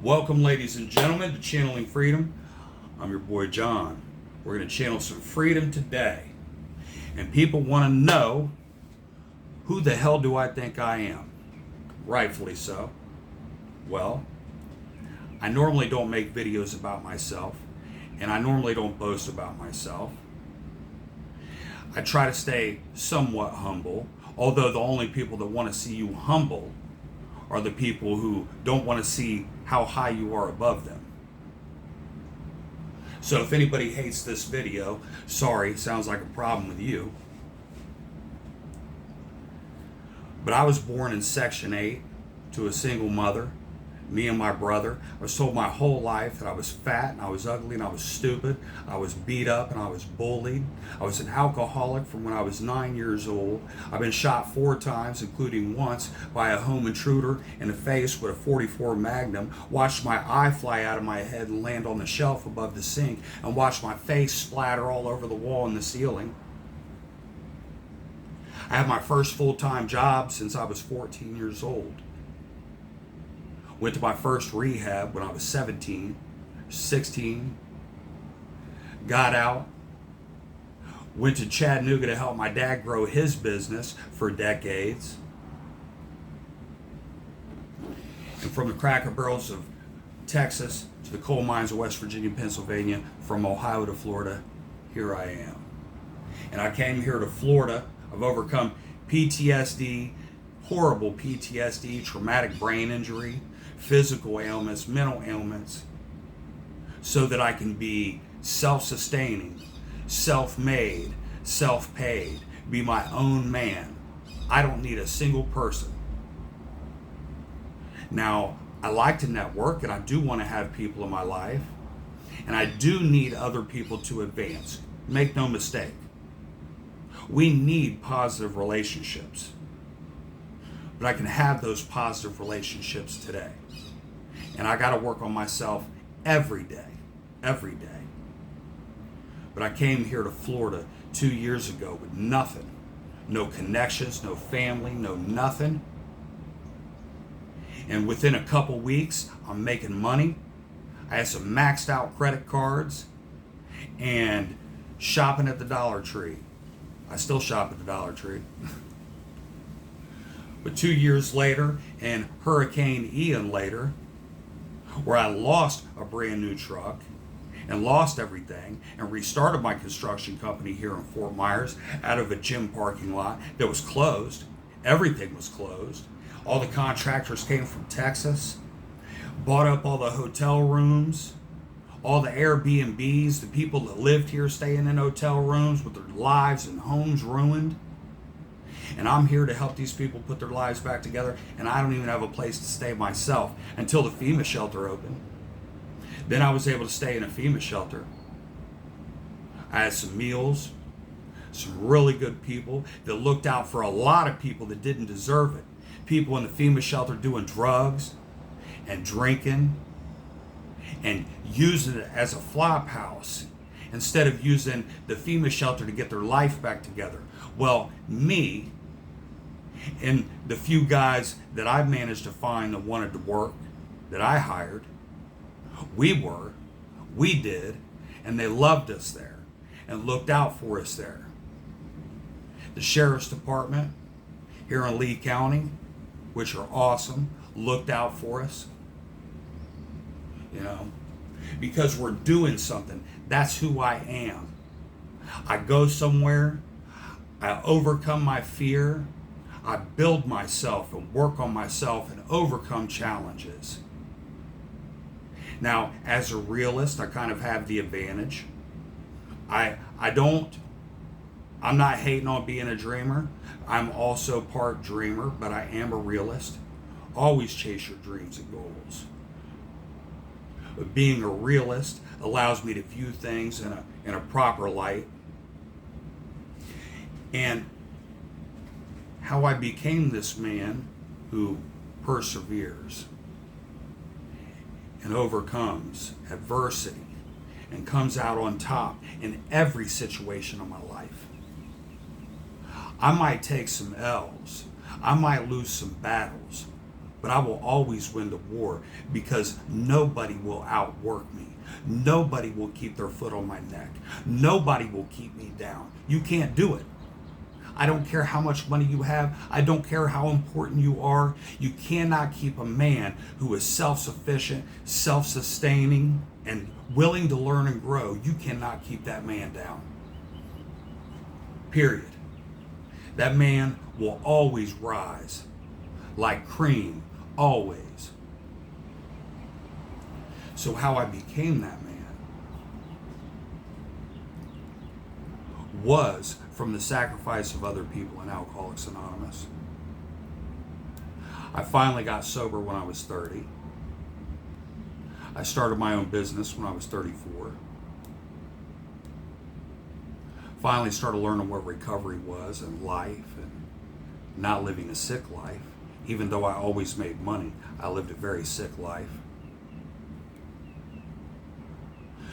Welcome, ladies and gentlemen, to Channeling Freedom. I'm your boy John. We're going to channel some freedom today. And people want to know, who the hell do I think I am? Rightfully so. Well, I normally don't make videos about myself, and I normally don't boast about myself. I try to stay somewhat humble, although the only people that want to see you humble are the people who don't want to see how high you are above them. So if anybody hates this video, sorry, sounds like a problem with you. But I was born in Section 8 to a single mother, me and my brother. I was told my whole life that I was fat and I was ugly and I was stupid. I was beat up and I was bullied. I was an alcoholic from when I was 9 years old. I've been shot 4 times, including once by a home intruder in the face with a .44 Magnum. Watched my eye fly out of my head and land on the shelf above the sink, and watched my face splatter all over the wall and the ceiling. I had my first full-time job since I was 14 years old. Went to my first rehab when I was 17, 16. Got out. Went to Chattanooga to help my dad grow his business for decades. And from the cracker barrels of Texas to the coal mines of West Virginia, Pennsylvania, from Ohio to Florida, here I am. And I came here to Florida. I've overcome PTSD, horrible PTSD, traumatic brain injury, physical ailments, mental ailments, so that I can be self-sustaining, self-made, self-paid, be my own man. I don't need a single person. Now, I like to network, and I do want to have people in my life, and I do need other people to advance. Make no mistake. We need positive relationships. But I can have those positive relationships today. And I got to work on myself every day. But I came here to Florida 2 years ago with nothing. No connections, no family, no nothing. And within a couple weeks, I'm making money. I had some maxed out credit cards and shopping at the Dollar Tree. I still shop at the Dollar Tree. But 2 years later, and Hurricane Ian later, where I lost a brand new truck and lost everything and restarted my construction company here in Fort Myers out of a gym parking lot that was closed. Everything was closed. All the contractors came from Texas, bought up all the hotel rooms, all the Airbnbs, the people that lived here staying in hotel rooms with their lives and homes ruined. And I'm here to help these people put their lives back together, and I don't even have a place to stay myself until the FEMA shelter opened. Then I was able to stay in a FEMA shelter. I had some meals, some really good people that looked out for a lot of people that didn't deserve it. People in the FEMA shelter doing drugs and drinking and using it as a flop house instead of using the FEMA shelter to get their life back together. Well, me and the few guys that I managed to find that wanted to work, that I hired, we did, and they loved us there and looked out for us there. The Sheriff's Department here in Lee County, which are awesome, looked out for us. You know, because we're doing something. That's who I am. I go somewhere, I overcome my fear, I build myself and work on myself and overcome challenges. Now, as a realist, I kind of have the advantage. I'm not hating on being a dreamer. I'm also part dreamer, but I am a realist. Always chase your dreams and goals. But being a realist allows me to view things in a proper light. And how I became this man who perseveres and overcomes adversity and comes out on top in every situation of my life. I might take some L's. I might lose some battles, But I will always win the war because nobody will outwork me. Nobody will keep their foot on my neck. Nobody will keep me down. You can't do it. I don't care how much money you have. I don't care how important you are. You cannot keep a man who is self-sufficient, self-sustaining, and willing to learn and grow. You cannot keep that man down. Period. That man will always rise like cream, always. So how I became that man was from the sacrifice of other people in Alcoholics Anonymous. I finally got sober when I was 30. I started my own business when I was 34. Finally started learning what recovery was and life and not living a sick life. Even though I always made money, I lived a very sick life.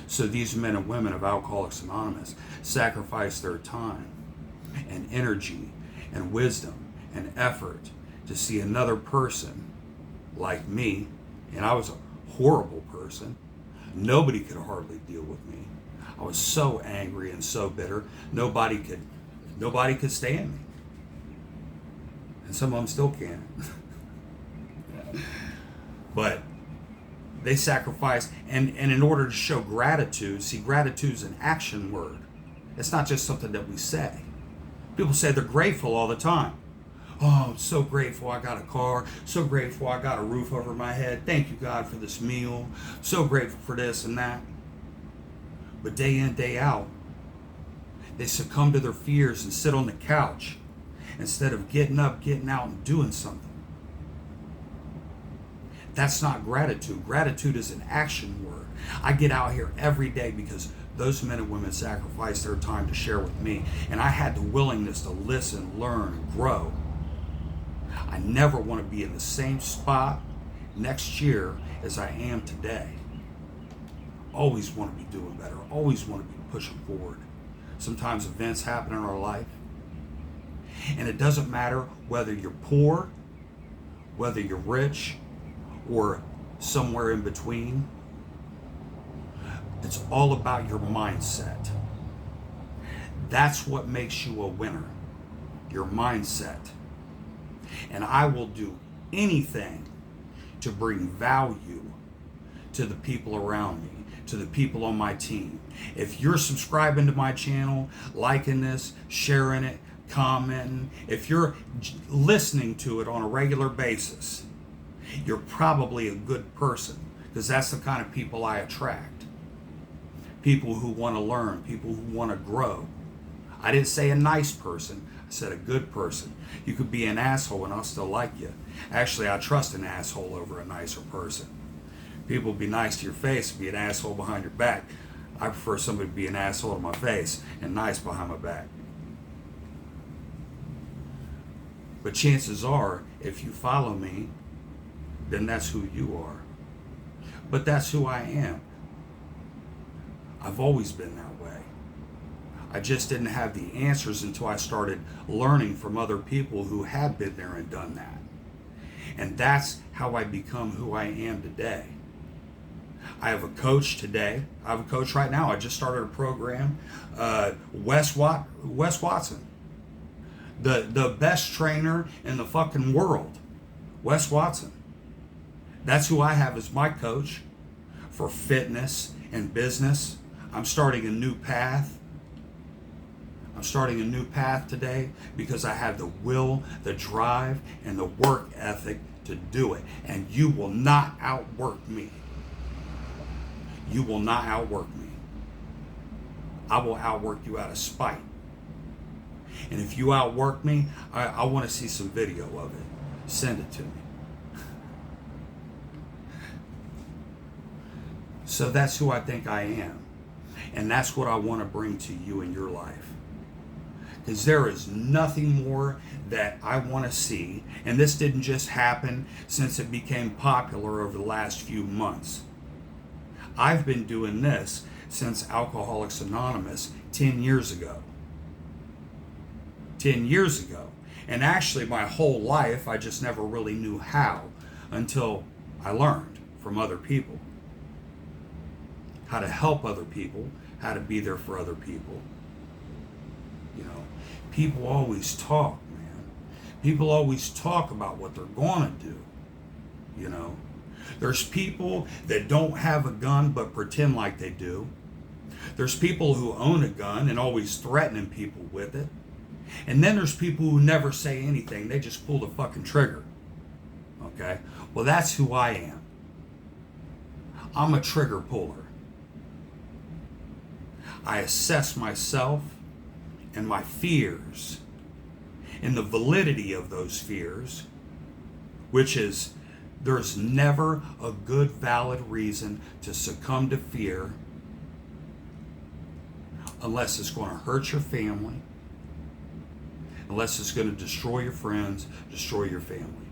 So these men and women of Alcoholics Anonymous sacrificed their time and energy and wisdom and effort to see another person like me, and I was a horrible person. Nobody could hardly deal with me. I was so angry and so bitter. Nobody could stand me. And some of them still can't. But they sacrificed, and in order to show gratitude, see, gratitude's an action word. It's not just something that we say. People say they're grateful all the time. Oh, I'm so grateful I got a car. So grateful I got a roof over my head. Thank you, God, for this meal. So grateful for this and that. But day in, day out, they succumb to their fears and sit on the couch instead of getting up, getting out, and doing something. That's not gratitude. Gratitude is an action word. I get out here every day because those men and women sacrificed their time to share with me, and I had the willingness to listen, learn, and grow. I never want to be in the same spot next year as I am today. Always want to be doing better. Always want to be pushing forward. Sometimes events happen in our life, and it doesn't matter whether you're poor, whether you're rich, or somewhere in between. It's all about your mindset. That's what makes you a winner. Your mindset. And I will do anything to bring value to the people around me, to the people on my team. If you're subscribing to my channel, liking this, sharing it, commenting, if you're listening to it on a regular basis, you're probably a good person, because that's the kind of people I attract. People who want to learn, people who want to grow. I didn't say a nice person, I said a good person. You could be an asshole and I'll still like you. Actually, I trust an asshole over a nicer person. People be nice to your face and be an asshole behind your back. I prefer somebody to be an asshole to my face and nice behind my back. But chances are, if you follow me, then that's who you are. But that's who I am. I've always been that way. I just didn't have the answers until I started learning from other people who had been there and done that. And that's how I become who I am today. I have a coach today. I have a coach right now. I just started a program. Wes Watson. The best trainer in the fucking world. Wes Watson. That's who I have as my coach for fitness and business. I'm starting a new path. I'm starting a new path today because I have the will, the drive, and the work ethic to do it. And you will not outwork me. You will not outwork me. I will outwork you out of spite. And if you outwork me, I want to see some video of it. Send it to me. So that's who I think I am. And that's what I want to bring to you in your life. Because there is nothing more that I want to see. And this didn't just happen since it became popular over the last few months. I've been doing this since Alcoholics Anonymous 10 years ago. 10 years ago. And actually my whole life, I just never really knew how. until I learned from other people how to help other people, how to be there for other people. You know, people always talk, man. People always talk about what they're going to do. You know, there's people that don't have a gun but pretend like they do. There's people who own a gun and always threatening people with it. And then there's people who never say anything. They just pull the fucking trigger. Okay? Well, that's who I am. I'm a trigger puller. I assess myself and my fears and the validity of those fears, which is there's never a good valid reason to succumb to fear unless it's going to hurt your family, unless it's going to destroy your friends, destroy your family.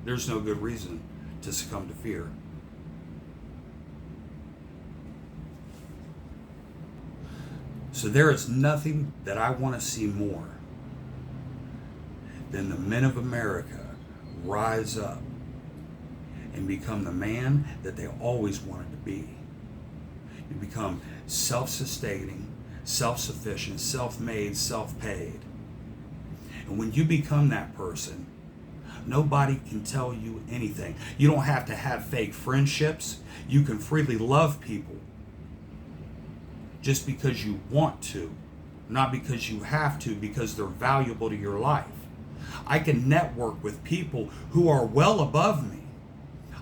There's no good reason to succumb to fear. So there is nothing that I want to see more than the men of America rise up and become the man that they always wanted to be. You become self-sustaining, self-sufficient, self-made, self-paid. And when you become that person, nobody can tell you anything. You don't have to have fake friendships. You can freely love people just because you want to, not because you have to, because they're valuable to your life. I can network with people who are well above me.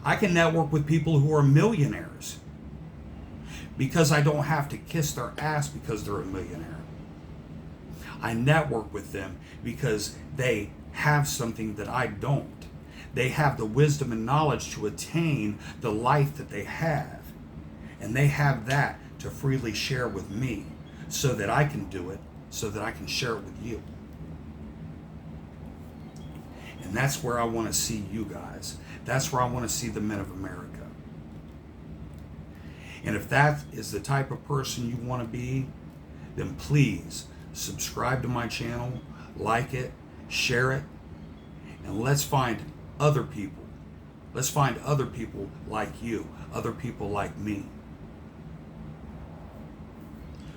I can network with people who are millionaires because I don't have to kiss their ass because they're a millionaire. I network with them because they have something that I don't. They have the wisdom and knowledge to attain the life that they have. And they have that to freely share with me so that I can do it, so that I can share it with you. And that's where I want to see you guys. That's where I want to see the men of America. And if that is the type of person you want to be, then please subscribe to my channel, like it, share it, and let's find other people. Let's find other people like you, other people like me,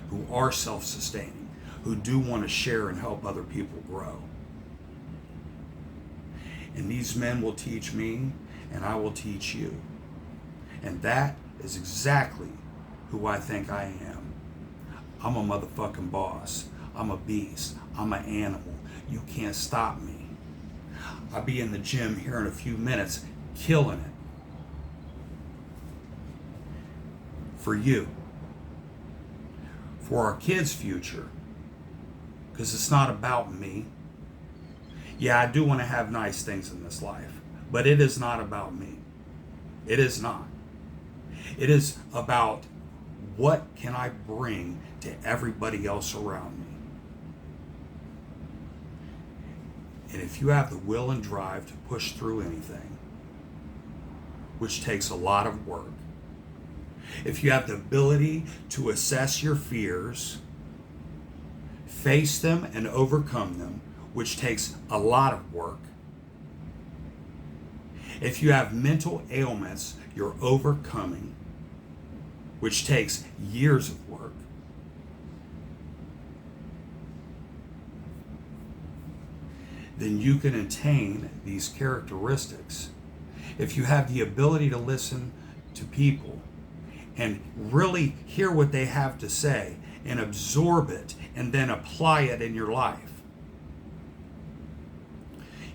who are self-sustaining, who do want to share and help other people grow. And these men will teach me, and I will teach you. And that is exactly who I think I am. I'm a motherfucking boss. I'm a beast. I'm an animal. You can't stop me. I'll be in the gym here in a few minutes, killing it. For you. For our kids' future. Because it's not about me. Yeah, I do want to have nice things in this life, but it is not about me. It is not. It is about what can I bring to everybody else around me. And if you have the will and drive to push through anything, which takes a lot of work, if you have the ability to assess your fears, face them and overcome them, which takes a lot of work. If you have mental ailments you're overcoming, which takes years of work. Then you can attain these characteristics. If you have the ability to listen to people and really hear what they have to say and absorb it and then apply it in your life,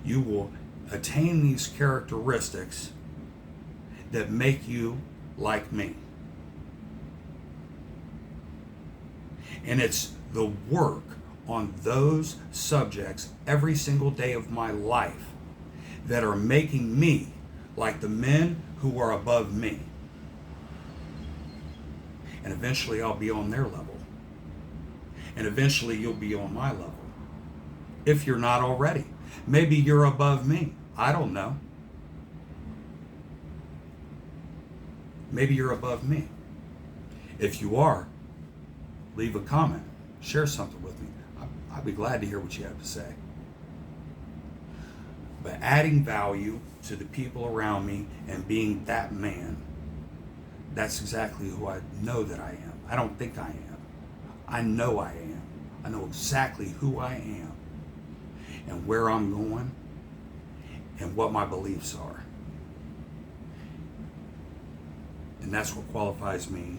you will attain these characteristics that make you like me. And it's the work on those subjects every single day of my life that are making me like the men who are above me. And eventually I'll be on their level. And eventually you'll be on my level. If you're not already. Maybe you're above me. I don't know. Maybe you're above me. If you are, leave a comment. Share something with me. I'd be glad to hear what you have to say. but adding value to the people around me and being that man. That's exactly who I know that I am. I don't think I am. I know I am. I know exactly who I am and where I'm going and what my beliefs are. And that's what qualifies me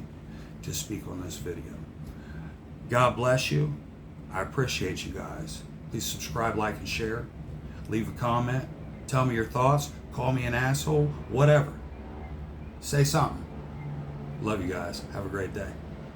to speak on this video. God bless you. I appreciate you guys. Please subscribe, like, and share. Leave a comment. Tell me your thoughts. Call me an asshole. Whatever. Say something. Love you guys. Have a great day.